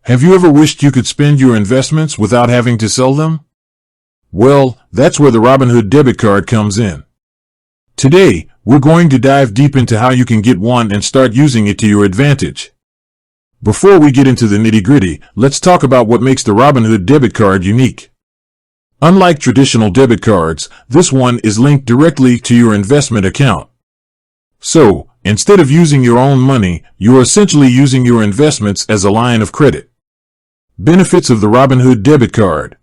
Have you ever wished you could spend your investments without having to sell them? Well, that's where the Robinhood debit card comes in. Today, we're going to dive deep into how you can get one and start using it to your advantage. Before we get into the nitty-gritty, let's talk about what makes the Robinhood debit card unique. Unlike traditional debit cards, this one is linked directly to your investment account. So, instead of using your own money, you are essentially using your investments as a line of credit. Benefits of the Robinhood debit card.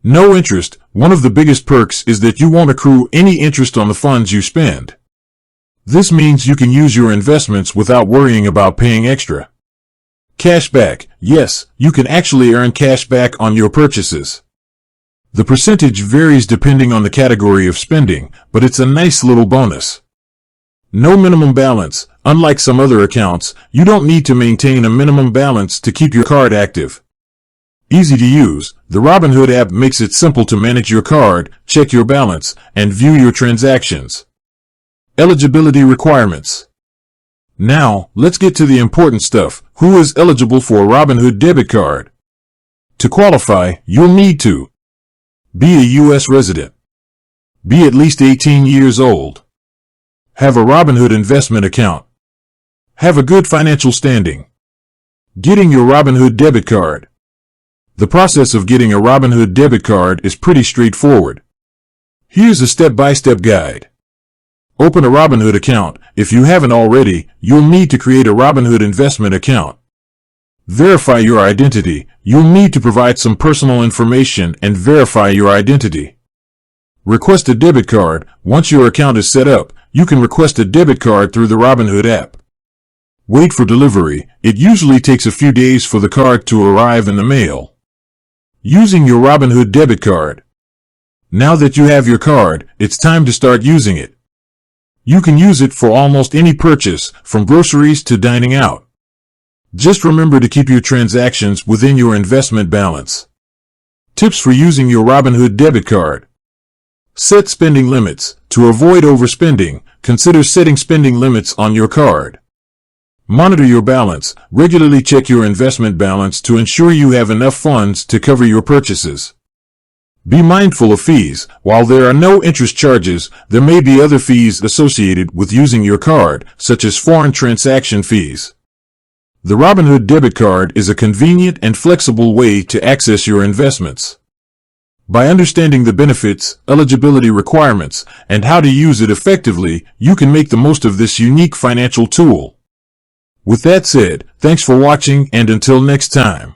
No interest. One of the biggest perks is that you won't accrue any interest on the funds you spend. This means you can use your investments without worrying about paying extra. Cashback. Yes, you can actually earn cash back on your purchases. The percentage varies depending on the category of spending, but it's a nice little bonus. No minimum balance. Unlike some other accounts, you don't need to maintain a minimum balance to keep your card active. Easy to use, the Robinhood app makes it simple to manage your card, check your balance, and view your transactions. Eligibility requirements. Now, let's get to the important stuff. Who is eligible for a Robinhood debit card? To qualify, you'll need to be a U.S. resident, be at least 18 years old, have a Robinhood investment account, have a good financial standing. Getting your Robinhood debit card. The process of getting a Robinhood debit card is pretty straightforward. Here's a step-by-step guide. Open a Robinhood account. If you haven't already, you'll need to create a Robinhood investment account. Verify your identity. You'll need to provide some personal information and verify your identity. Request a debit card. Once your account is set up, you can request a debit card through the Robinhood app. Wait for delivery. It usually takes a few days for the card to arrive in the mail. Using your Robinhood debit card. Now that you have your card, it's time to start using it. You can use it for almost any purchase, from groceries to dining out. Just remember to keep your transactions within your investment balance. Tips for using your Robinhood debit card. Set spending limits. To avoid overspending, consider setting spending limits on your card. Monitor your balance. Regularly check your investment balance to ensure you have enough funds to cover your purchases. Be mindful of fees. While there are no interest charges, there may be other fees associated with using your card, such as foreign transaction fees. The Robinhood debit card is a convenient and flexible way to access your investments. By understanding the benefits, eligibility requirements, and how to use it effectively, you can make the most of this unique financial tool. With that said, thanks for watching, and until next time.